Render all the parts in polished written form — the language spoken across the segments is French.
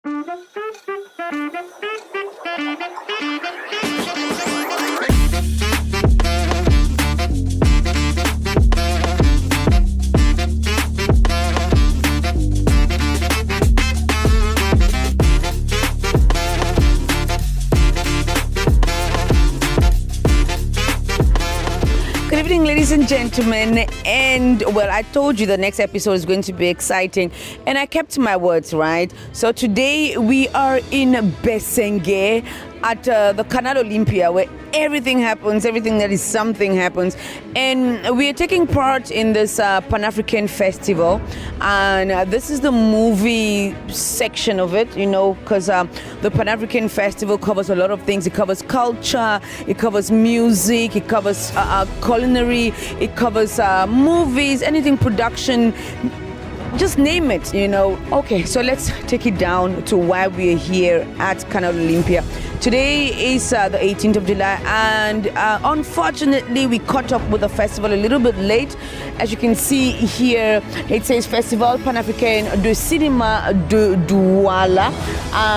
Good evening, ladies and gentlemen. And well, I told you the next episode is going to be exciting, and I kept my words, right? So today we are in Besenge at the Canal Olympia, where everything happens, everything that is something happens. And we are taking part in this Pan-African festival. And this is the movie section of it, you know, because the Pan-African festival covers a lot of things. It covers culture, it covers music, it covers culinary, it covers movies, anything production, just name it, you know. Okay, so let's take it down to why we're here at Canal Olympia. Today is the 18th of July, and unfortunately we caught up with the festival a little bit late. As you can see here, it says Festival Pan-Africain de Cinéma de Douala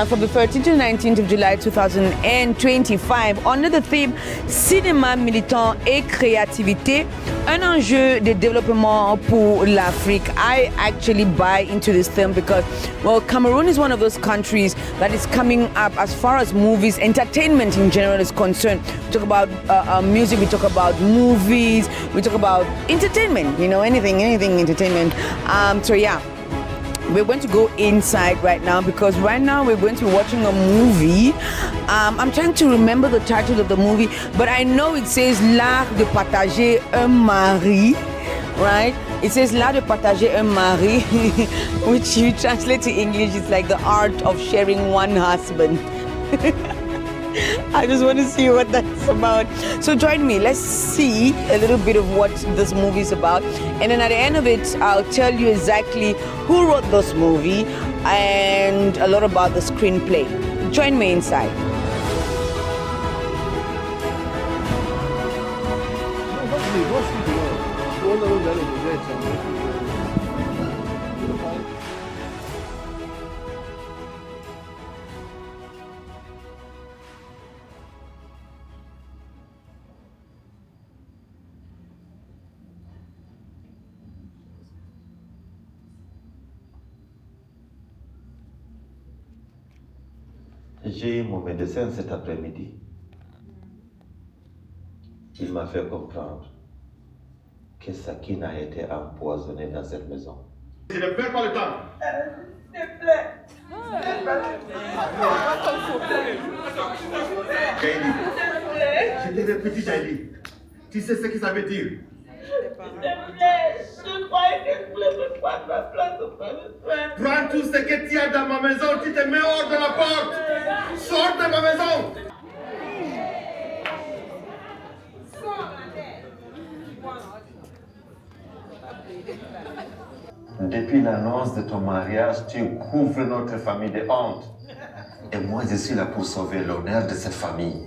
from the 13th to 19th of July 2025 under the theme Cinéma militant et créativité, un enjeu de développement pour l'Afrique. I actually buy into this theme because, well, Cameroon is one of those countries that is coming up as far as movies, entertainment in general is concerned. We talk about music, we talk about movies, we talk about entertainment, you know, anything entertainment. So yeah, we're going to go inside right now because right now we're going to be watching a movie. I'm trying to remember the title of the movie, but I know it says L'art de partager un mari, right? It says L'art de partager un mari, which you translate to English, it's like the art of sharing one husband. I just want to see what that's about. So join me. Let's see a little bit of what this movie is about. And then at the end of it, I'll tell you exactly who wrote this movie and a lot about the screenplay. Join me inside. J'ai eu mon médecin cet après-midi. Il m'a fait comprendre que Sakine a été empoisonnée dans cette maison. Je ne perds pas le temps. S'il te plaît. Jaili, je t'ai répété, Jaili. Tu sais ce que ça veut dire? S'il te plaît, je croyais que je voulais me prendre ma place auprès de toi. Prends tout ce que tu as dans ma maison, tu te mets hors de la porte. Sors de ma maison. Depuis l'annonce de ton mariage, tu couvres notre famille de honte. Et moi, je suis là pour sauver l'honneur de cette famille.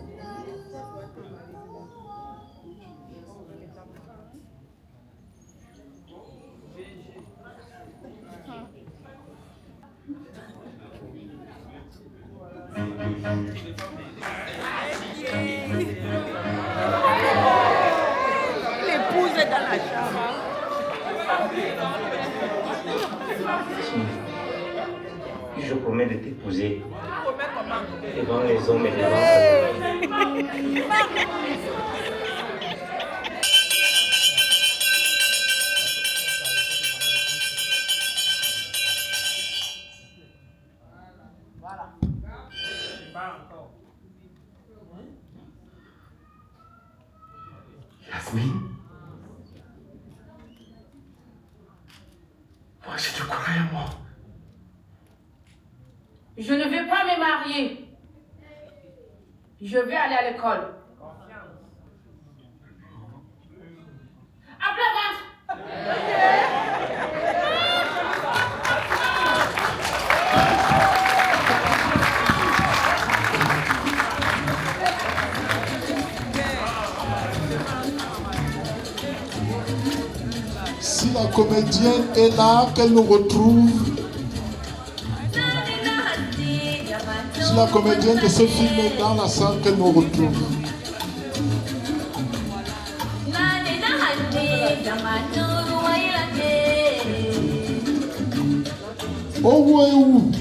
L'épouse est dans la chambre. Je promets de t'épouser Promets comment? devant les hommes et devant Dieu. Yasmine, moi je te croyais mort. Je ne veux pas me marier. Je veux aller à l'école. À plat ventre. Si la comédienne est là, qu'elle nous retrouve. si la comédienne de ce film est dans la salle, qu'elle nous retrouve. Oh ouais, où?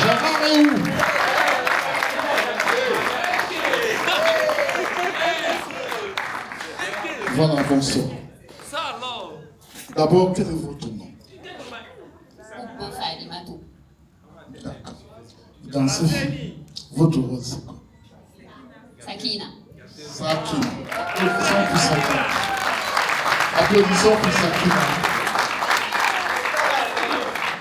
Gérard est où? Voilà, bonsoir. D'abord, quel est votre nom? D'accord. Dans ce film, votre rôle, c'est quoi? Sakina. Sakina. Applaudissons pour Sakina. Applaudissons pour Sakina.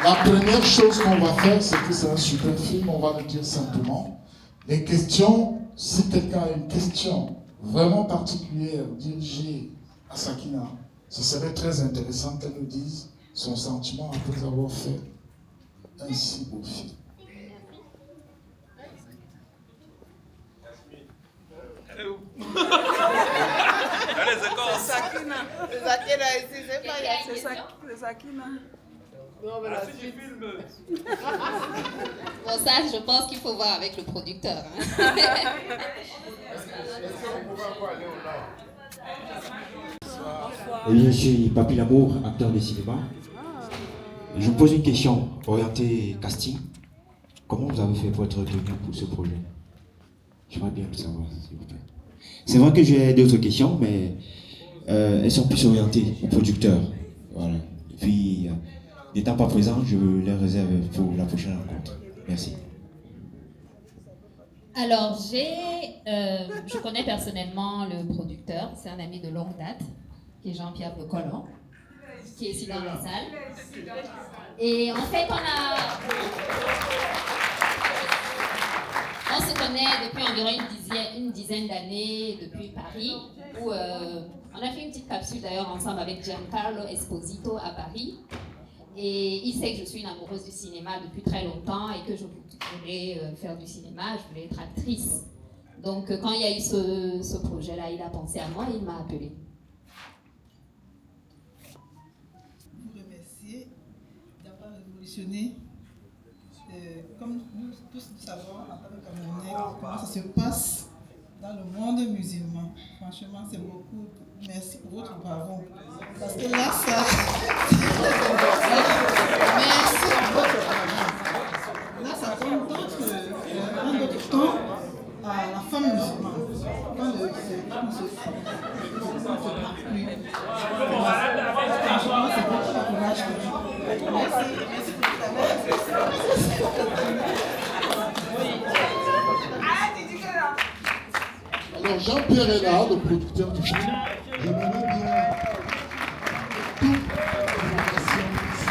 La première chose qu'on va faire, c'est que c'est un super film, on va le dire simplement. Les questions, si quelqu'un a une question vraiment particulière dirigée à Sakina, ce serait très intéressant qu'elle nous dise son sentiment après avoir fait un si beau film. Allez, c'est quoi? Sakina. C'est Sakina ici, c'est pas Yassine. C'est Sakina. Bon, ça, je pense qu'il faut voir avec le producteur. Hein. Je suis Papy Lamour, acteur de cinéma. Je vous pose une question orientée casting. Comment vous avez fait pour être retenu pour ce projet? J'aimerais bien le savoir, s'il vous plaît. C'est vrai que j'ai d'autres questions, mais elles sont plus orientées aux producteurs. Voilà. Et puis, n'étant pas présent, je les réserve pour la prochaine rencontre. Merci. Alors, je connais personnellement le producteur, c'est un ami de longue date, qui est Jean-Pierre Becolon, qui est ici dans la salle. Et en fait, on se connaît depuis environ une dizaine d'années, depuis Paris, où on a fait une petite capsule d'ailleurs ensemble avec Giancarlo Esposito à Paris. Et il sait que je suis une amoureuse du cinéma depuis très longtemps et que je voulais faire du cinéma, je voulais être actrice. Donc quand il y a eu ce projet-là, il a pensé à moi et il m'a appelée. Vous remercier d'avoir révolutionné, comme nous tous nous savons en tant que Camerounais, comment ça se passe dans le monde musulman. Franchement, c'est beaucoup. Merci pour votre bravo. Parce que là, ça... Merci pour votre bravo. Là, ça donne un autre temps à la femme musulmane. Quand le ne se prend plus. Franchement, c'est beaucoup de courage pour vous. Merci. Merci pour votre travail. Alors Jean-Pierre est là, le producteur du film. J'aimerais bien toute l'information ici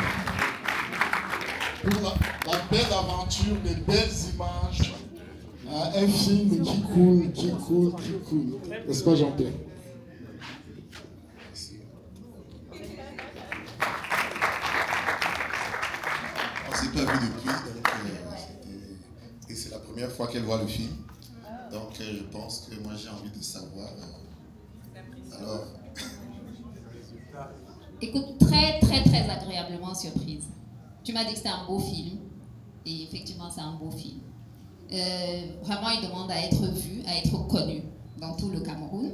pour la belle aventure, les belles images, un film qui coule, qui coule, qui coule. N'est-ce pas Jean-Pierre? On ne s'est pas vu depuis, donc et c'est la première fois qu'elle voit le film. Donc je pense que moi j'ai envie de savoir. Alors. Écoute, très très très agréablement surprise. Tu m'as dit que c'était un beau film. Et effectivement c'est un beau film. Vraiment il demande à être vu, à être connu dans tout le Cameroun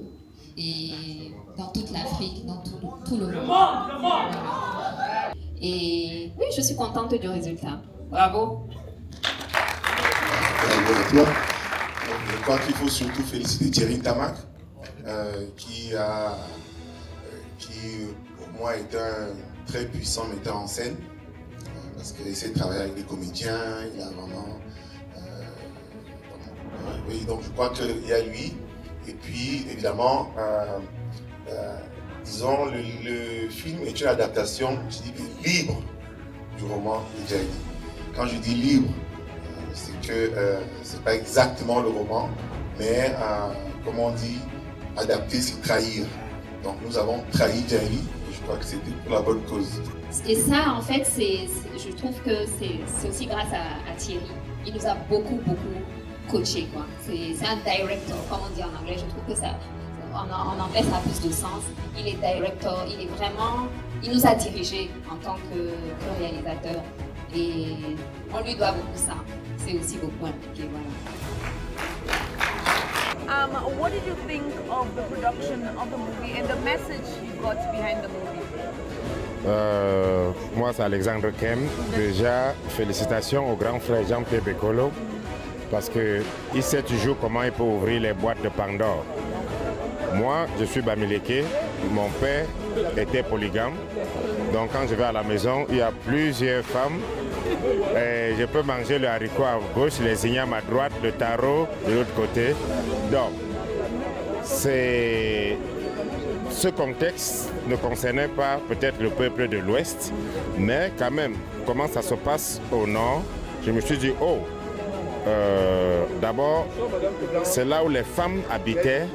et dans toute l'Afrique, dans tout le monde. Et oui, je suis contente du résultat. Bravo. Bravo à toi. Je crois qu'il faut surtout féliciter Thierry Tamac, qui pour moi est un très puissant metteur en scène, parce qu'il essaie de travailler avec des comédiens, il a vraiment... oui, donc je crois qu'il y a lui, et puis évidemment, disons, le film est une adaptation, je dis libre, du roman de Djaïdi. Quand je dis libre, c'est que c'est pas exactement le roman, mais comme on dit, adapter c'est trahir. Donc nous avons trahi Djaïdi, et je crois que c'était pour la bonne cause. Et ça, en fait, je trouve que c'est aussi grâce à Thierry. Il nous a beaucoup coacher, quoi. C'est un director, comme on dit en anglais. Je trouve que ça, en anglais, ça a plus de sens. Il est director, il nous a dirigés en tant que réalisateur. Et on lui doit beaucoup ça. C'est aussi beaucoup impliqué, voilà. What did you think of the production of the movie and the message you got behind the movie? Moi, c'est Alexandre Kem. Déjà, félicitations au grand frère Jean-Pierre Bekolo parce qu'il sait toujours comment il peut ouvrir les boîtes de Pandore. Moi, je suis Bamileke. Mon père était polygame. Donc, quand je vais à la maison, il y a plusieurs femmes. Et je peux manger le haricot à gauche, les ignames à droite, le taro de l'autre côté. Donc, ce contexte ne concernait pas peut-être le peuple de l'Ouest, mais quand même, comment ça se passe au Nord, je me suis dit, d'abord, c'est là où les femmes habitaient,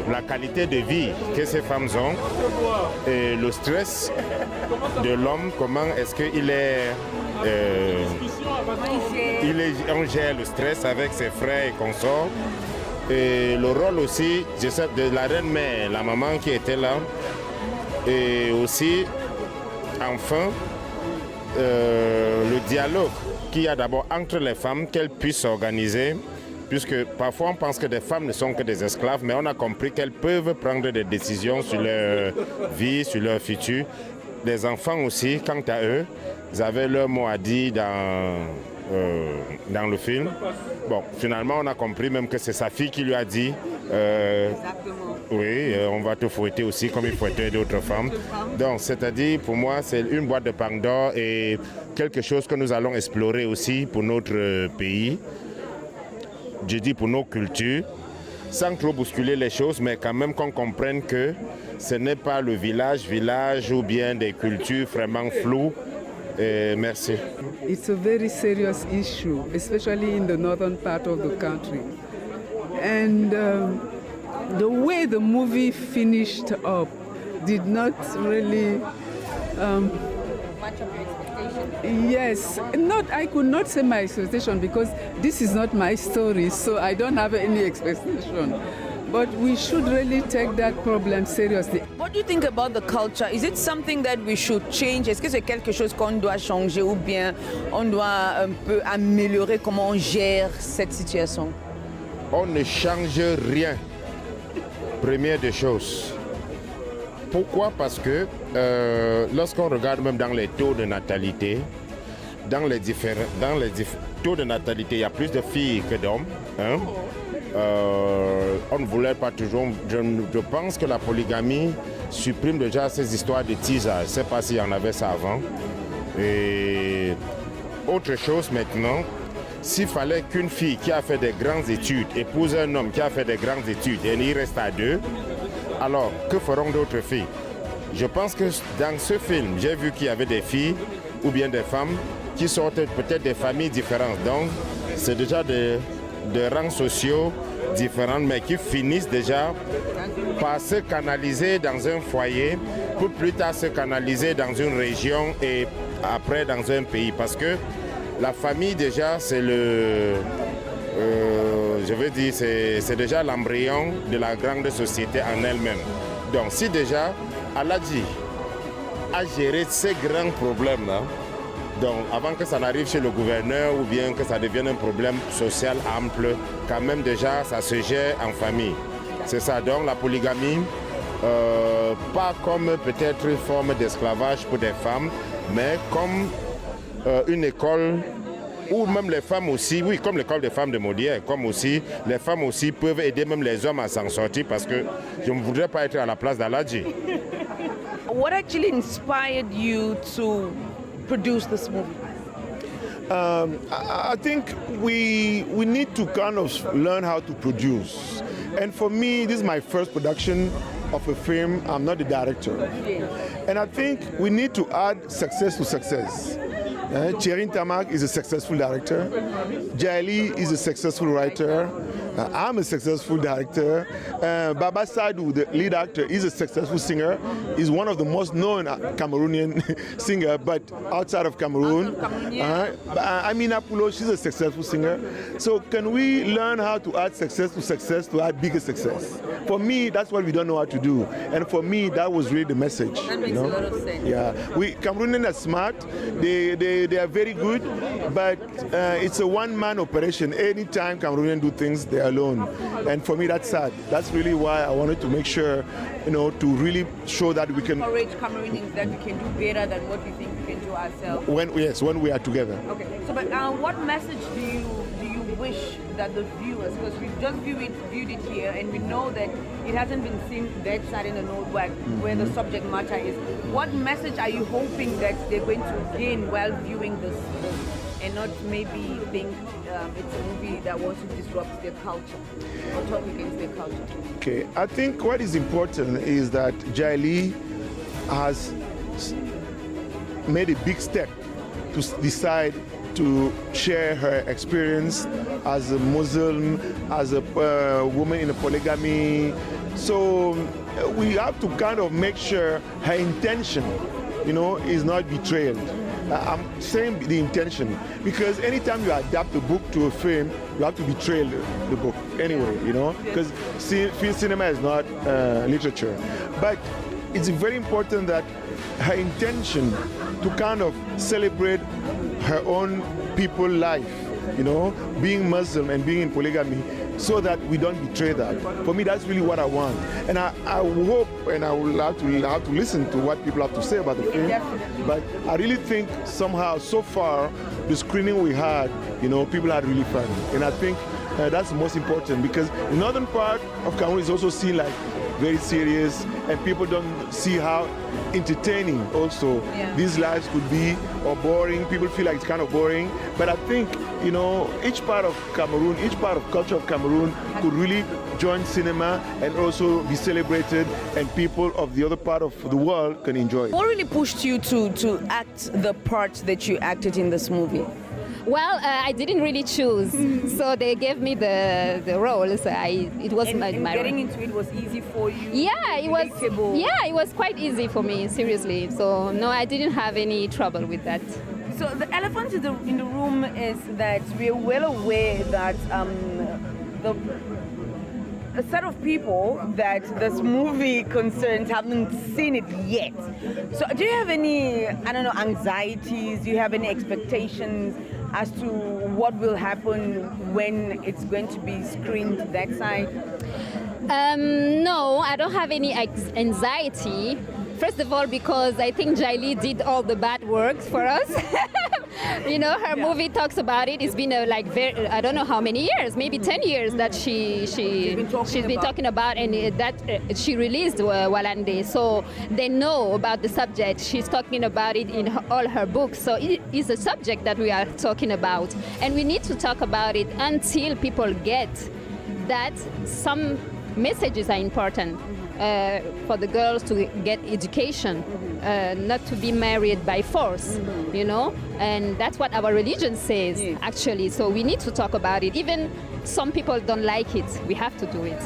la qualité de vie que ces femmes ont et le stress de l'homme, comment est-ce qu'il on gère le stress avec ses frères et consorts. Et le rôle aussi, je sais, de la reine-mère, la maman qui était là. Et aussi, enfin, le dialogue qu'il y a d'abord entre les femmes, qu'elles puissent s'organiser. Puisque parfois on pense que des femmes ne sont que des esclaves, mais on a compris qu'elles peuvent prendre des décisions sur leur vie, sur leur futur. Les enfants aussi, quant à eux, ils avaient leur mot à dire dans le film. Bon, finalement, on a compris même que c'est sa fille qui lui a dit oui, on va te fouetter aussi comme il fouettait d'autres femmes. Donc, c'est-à-dire, pour moi, c'est une boîte de Pandore et quelque chose que nous allons explorer aussi pour notre pays. Je dis pour nos cultures, sans trop bousculer les choses, mais quand même qu'on comprenne que ce n'est pas le village ou bien des cultures vraiment floues. Merci. It's a very serious issue, especially in the northern part of the country. And the way the movie finished up did not really... Much of your expectation? Yes, I could not say my expectation because this is not my story, so I don't have any expectation. But we should really take that problem seriously. What do you think about the culture? Is it something that we should change? Est-ce que c'est quelque chose qu'on doit changer ou bien on doit un peu améliorer comment on gère cette situation? On ne change rien. Première des choses. Pourquoi? Parce que lorsqu'on regarde même dans les taux de natalité, dans les taux de natalité, il y a plus de filles que d'hommes. Hein? On ne voulait pas toujours... Je pense que la polygamie supprime déjà ces histoires de teasers. Je ne sais pas s'il y en avait ça avant. Et autre chose maintenant, s'il fallait qu'une fille qui a fait des grandes études épouse un homme qui a fait des grandes études et il reste à deux, alors que feront d'autres filles? Je pense que dans ce film, j'ai vu qu'il y avait des filles ou bien des femmes qui sortent peut-être des familles différentes. Donc, c'est déjà des rangs sociaux différents, mais qui finissent déjà par se canaliser dans un foyer, pour plus tard se canaliser dans une région et après dans un pays. Parce que la famille déjà, c'est je veux dire, c'est déjà l'embryon de la grande société en elle-même. Donc si déjà Aladji a géré ces grands problèmes-là, donc avant que ça n'arrive chez le gouverneur ou bien que ça devienne un problème social ample, quand même déjà ça se gère en famille. C'est ça, donc la polygamie, pas comme peut-être une forme d'esclavage pour des femmes, mais comme une école où même les femmes aussi, oui, comme l'école des femmes de Molière, comme aussi les femmes aussi peuvent aider même les hommes à s'en sortir, parce que je ne voudrais pas être à la place d'Aladji. What actually inspired you to produce this movie? I think we need to kind of learn how to produce. And for me, this is my first production of a film. I'm not the director. And I think we need to add success to success. Thierry Tamak is a successful director. Jaili is a successful writer. I'm a successful director. Baba Sadou, the lead actor, is a successful singer. He's one of the most known Cameroonian singer, but outside of Cameroon. Amina Poulo, she's a successful singer. So can we learn how to add success to add bigger success? For me, that's what we don't know how to do. And for me, that was really the message. That makes a lot of sense. Yeah, Cameroonians are smart. They are very good, but it's a one-man operation. Anytime Cameroonians do things, they are alone. And for me, that's sad. That's really why I wanted to make sure, to really show that we can encourage Cameroonians that we can do better than what we think we can do ourselves. When we are together. Okay. So, but what message do you wish that the viewers, because we've just viewed it here, and we know that it hasn't been seen that side in the North where the subject matter is. What message are you hoping that they're going to gain while viewing this, and not maybe think it's a movie that wants to disrupt their culture or talk against their culture? Okay, I think what is important is that Jaili has made a big step to decide to share her experience as a Muslim, as a woman in a polygamy. So we have to kind of make sure her intention, is not betrayed. I'm saying the intention, because anytime you adapt a book to a film, you have to betray the book anyway, because cinema is not literature. But it's very important that her intention to kind of celebrate her own people life, being Muslim and being in polygamy, so that we don't betray that. For me, that's really what I want. And I hope, and I will have to listen to what people have to say about the film. Definitely. But I really think somehow, so far, the screening we had, people had really fun. And I think that's the most important, because the northern part of Cameroon is also seen like very serious, and people don't see how entertaining also these lives could be, or boring. People feel like it's kind of boring. But I think, each part of Cameroon, each part of culture of Cameroon could really join cinema and also be celebrated, and people of the other part of the world can enjoy it. What really pushed you to act the part that you acted in this movie? Well, I didn't really choose, so they gave me the role. So it was my getting into it was easy for you. Yeah, it was. Yeah, it was quite easy for me. Seriously. So no, I didn't have any trouble with that. So the elephant in the room is that we're well aware that a set of people that this movie concerns haven't seen it yet. So do you have any, anxieties? Do you have any expectations as to what will happen when it's going to be screened that side? No, I don't have any anxiety. First of all, because I think Jaili did all the bad work for us. Her movie talks about it. It's been I don't know how many years, maybe 10 years that she's been talking about, and that she released Walande. So they know about the subject. She's talking about it in all her books. So it is a subject that we are talking about, and we need to talk about it until people get that some messages are important. For the girls to get education, not to be married by force, and that's what our religion says, actually. So we need to talk about it. Even some people don't like it. We have to do it.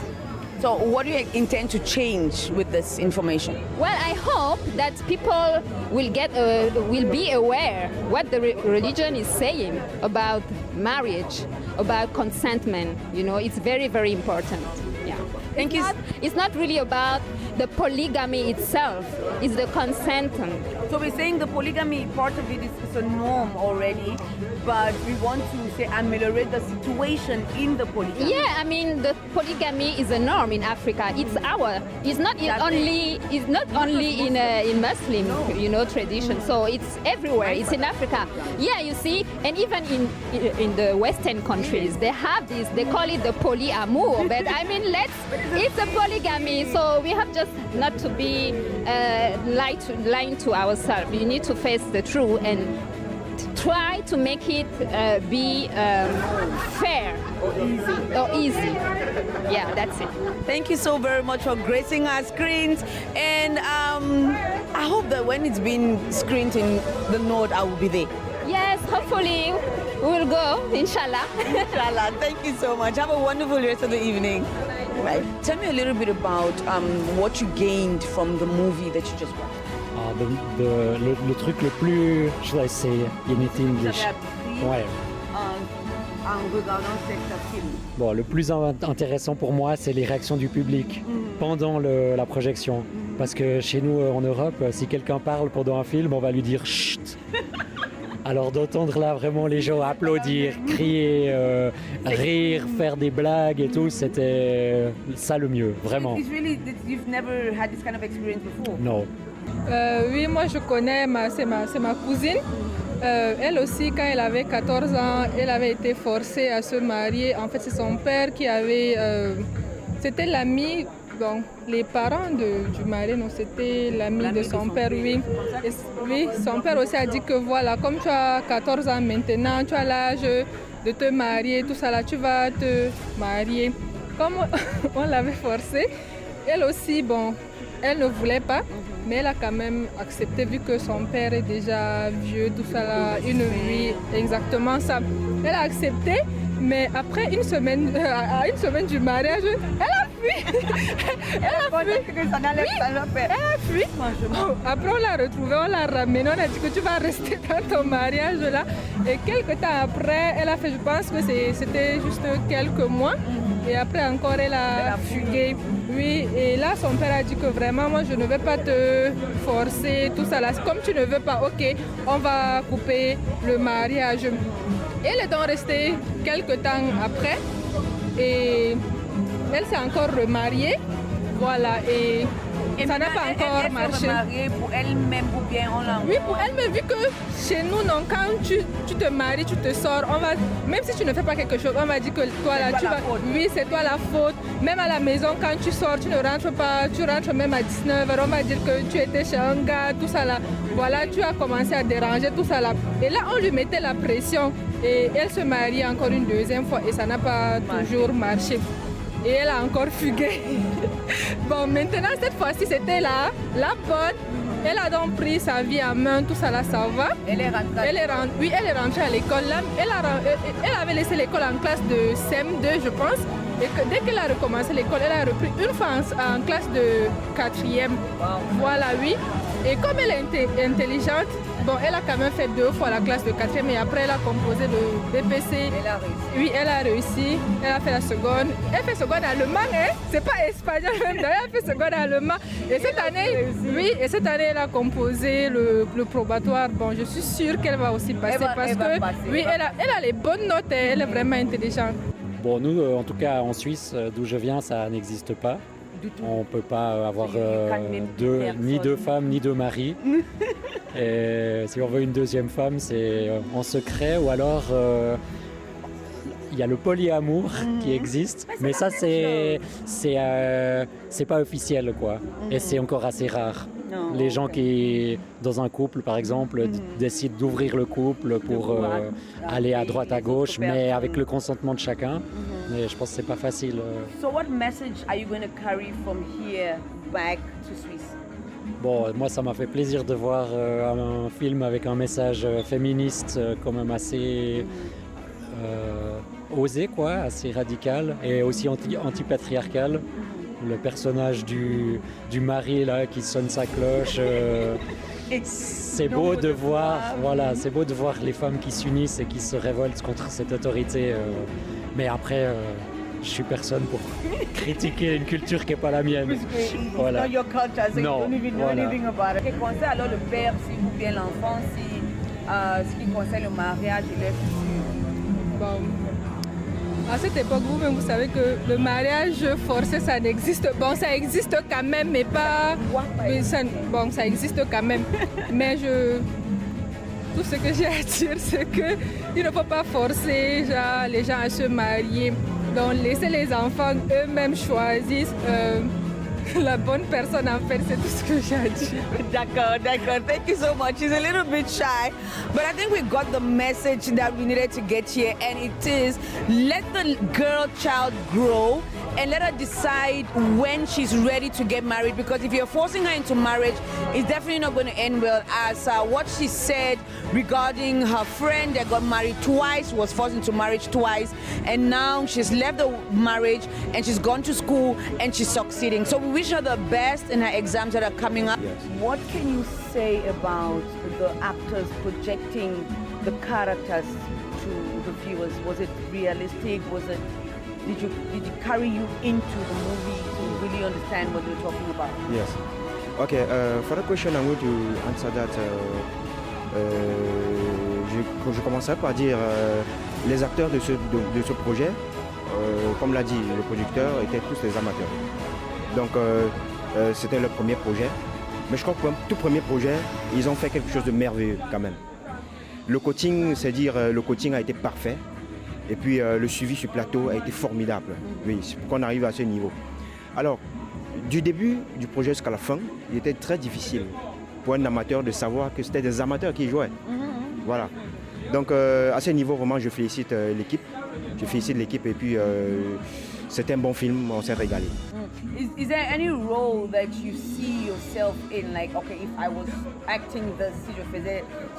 So what do you intend to change with this information? Well, I hope that people will be aware what the religion is saying about marriage, about consentment. It's very, very important. Yeah. Thank you. It's not really about the polygamy itself. It's the consentment. So we're saying the polygamy part of it is a norm already, but we want to say ameliorate the situation in the polygamy. Yeah, the polygamy is a norm in Africa. It's not only in Muslim, tradition. So it's everywhere. It's in Africa. Yeah, you see, and even in the Western countries, they have this. They call it the polyamour. But it's a polygamy. So we have just not to be lying to ourselves. We need to face the truth and try to make it be fair or easy. Yeah, that's it. Thank you so very much for gracing our screens, and I hope that when it's been screened in the North, I will be there. Yeah, hopefully we'll go, inshallah. Inshallah. Thank you so much. Have a wonderful rest of the evening. Right. Tell me a little bit about what you gained from the movie that you just watched. Le truc le plus... Should I say in English? Ouais. En regardant cette film. Bon, le plus intéressant pour moi, c'est les réactions du public pendant la projection. Parce que chez nous, en Europe, si quelqu'un parle pendant un film, on va lui dire chut. Alors d'entendre là vraiment les gens applaudir, crier, rire, faire des blagues et tout, c'était ça le mieux, vraiment. You've never had this kind of experience before? Non. Oui, moi je connais, c'est ma cousine. Elle aussi, quand elle avait 14 ans, elle avait été forcée à se marier. En fait, c'est son père qui avait... c'était l'ami, donc les parents du mari, non, c'était l'ami de son père, oui. Et, oui, son père aussi a dit que voilà, comme tu as 14 ans maintenant, tu as l'âge de te marier, tout ça là, tu vas te marier. Comme on l'avait forcée, elle aussi, bon, elle ne voulait pas. Mais elle a quand même accepté vu que son père est déjà vieux, tout ça là, oui, exactement ça. Elle a accepté, mais après une semaine du mariage, elle a fui. Elle a fui. Elle a fui. Après on l'a retrouvée, on l'a ramenée, on a dit que tu vas rester dans ton mariage là. Et quelques temps après, elle a fait, je pense que c'était juste quelques mois. Et après encore, elle a fugué. Oui, et là, son père a dit que vraiment, moi, je ne vais pas te forcer, tout ça là. Comme tu ne veux pas, ok, on va couper le mariage. Elle est donc restée quelques temps après. Et elle s'est encore remariée. Voilà, et ça n'a pas encore marché. Elle s'est remariée pour elle-même ou bien on l'a... Oui, pour elle-même, vu que chez nous, non, quand tu te maries, tu te sors, même si tu ne fais pas quelque chose, on va dire que toi là, oui, c'est toi la faute. Même à la maison, quand tu sors, tu ne rentres pas, tu rentres même à 19h, on va dire que tu étais chez un gars, tout ça là. Voilà, tu as commencé à déranger, tout ça là. Et là, on lui mettait la pression. Et elle se marie encore une deuxième fois et ça n'a pas toujours marché. Et elle a encore fugué. Bon, maintenant, cette fois-ci, c'était la bonne. Elle a donc pris sa vie en main, tout ça là, ça va. Elle est rentrée. Oui, elle est rentrée à l'école. Là, elle avait laissé l'école en classe de CM2, je pense. Et dès qu'elle a recommencé l'école, elle a repris une fois en classe de 4e. Wow. Voilà, oui. Et comme elle est intelligente, bon, elle a quand même fait 2 fois la classe de 4e et après elle a composé le BPC. Elle a réussi. Oui, elle a réussi. Elle a fait la seconde. Elle fait seconde allemand, hein? C'est pas espagnol même. Elle a fait seconde allemand. Et cette année, oui, et cette année, elle a composé le probatoire. Bon, je suis sûre qu'elle va aussi passer parce que oui, elle a les bonnes notes et elle est vraiment intelligente. Bon, nous, en tout cas en Suisse, d'où je viens, ça n'existe pas. On ne peut pas avoir ni 2 femmes, ni 2 maris. Et si on veut une deuxième femme, c'est en secret ou alors il y a le polyamour qui existe. Mais ça, c'est pas officiel, quoi. Et c'est encore assez rare. Les gens qui, dans un couple, par exemple, décident d'ouvrir le couple pour aller à droite, à gauche, mais avec le consentement de chacun. Mais je pense que c'est pas facile. So what message are you going to carry from here back to Swiss? Bon, moi, ça m'a fait plaisir de voir un film avec un message féministe quand même assez osé, quoi, assez radical et aussi anti-patriarcal. Le personnage du mari là qui sonne sa cloche, c'est beau de voir, voilà, c'est beau de voir les femmes qui s'unissent et qui se révoltent contre cette autorité. Mais après, je suis personne pour critiquer une culture qui n'est pas la mienne. Voilà. Not your culture, so non, you don't even know anything about it. Ce qui concerne alors le père, ou bien l'enfant, ce qui concerne le mariage et les futurs. Bon. À cette époque, vous-même, vous savez que le mariage forcé, ça n'existe pas. Bon, ça existe quand même, mais pas... Bon, ça existe quand même. Mais tout ce que j'ai à dire, c'est qu'il ne faut pas forcer les gens à se marier. Donc, laisser les enfants eux-mêmes choisir la bonne personne, en fait, c'est tout ce que j'ai à dire. D'accord. Thank you so much. She's a little bit shy, but I think we got the message that we needed to get here, and it is let the girl child grow and let her decide when she's ready to get married, because if you're forcing her into marriage, it's definitely not going to end well, as what she said regarding her friend that got married twice, was forced into marriage twice, and now she's left the marriage and she's gone to school and she's succeeding. So we wish her the best in her exams that are coming up. Yes. What can you say about the actors projecting the characters to the viewers? Was it realistic? Did it carry you into the movie to really understand what they were talking about? Yes. Okay, for the question, I'm going to answer that. Je commencerai par dire les acteurs de ce projet, comme l'a dit le producteur, étaient tous des amateurs. Donc c'était le premier projet. Mais je crois que pour un tout premier projet, ils ont fait quelque chose de merveilleux quand même. Le coaching, c'est dire le coaching a été parfait. Et puis le suivi sur plateau a été formidable. Oui, c'est pour qu'on arrive à ce niveau. Alors, du début du projet jusqu'à la fin, il était très difficile pour un amateur de savoir que c'était des amateurs qui jouaient. Voilà. Donc à ce niveau, vraiment, je félicite l'équipe. Je félicite l'équipe et puis c'était un bon film, on s'est régalé. Is there any role that you see yourself in? Like, okay, if I was acting this,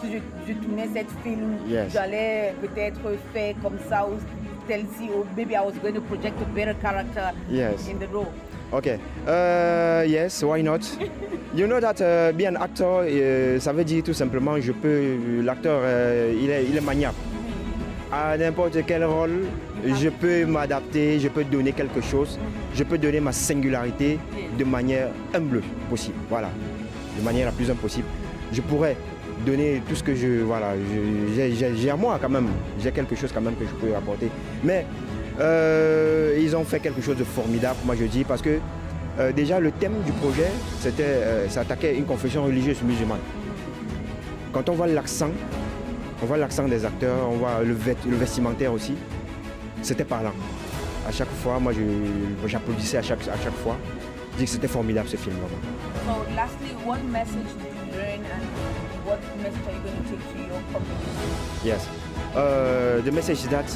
si je tournais cette film, yes, j'allais peut-être faire comme ça ou tel-ci, or maybe I was going to project a better character, yes, in the role. Okay, yes, why not? You know that be an actor, ça veut dire tout simplement, l'acteur, il est maniable. À n'importe quel rôle, je peux m'adapter, je peux donner quelque chose, je peux donner ma singularité de manière humble possible, voilà, de manière la plus humble possible. Je pourrais donner tout ce que j'ai à moi quand même, j'ai quelque chose quand même que je peux apporter. Mais ils ont fait quelque chose de formidable, moi je dis, parce que déjà le thème du projet, ça attaquait une confession religieuse musulmane. Quand on voit l'accent, des acteurs, on voit le vestimentaire aussi, c'était parlant. À chaque fois, moi j'applaudissais à chaque fois. Je dis que c'était formidable ce film. So lastly, what message did you learn and what message are you going to take to your community? Yes. The message is that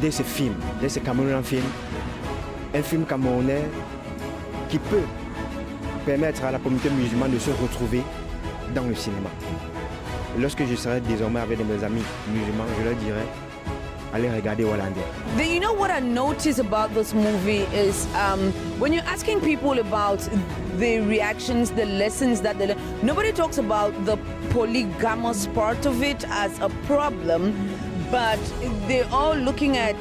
there's a Cameroonian film, un film camerounais qui peut permettre à la communauté musulmane de se retrouver dans le cinéma. Lorsque je serai désormais avec mes amis musulmans, je leur dirai, allez regarder Hollandais. You know what I notice about this movie is when you're asking people about the reactions, the lessons that they learn, nobody talks about the polygamous part of it as a problem, but they're all looking at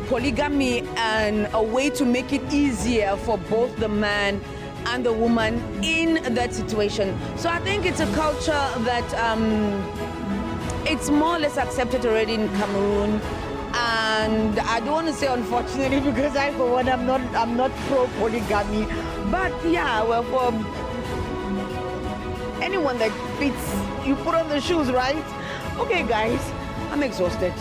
polygamy and a way to make it easier for both the man and the woman in that situation. So I think it's a culture that it's more or less accepted already in Cameroon, and I don't want to say unfortunately because I, for one, I'm not pro polygamy, but yeah, well, for anyone that fits, you put on the shoes, right? Okay, guys, I'm exhausted.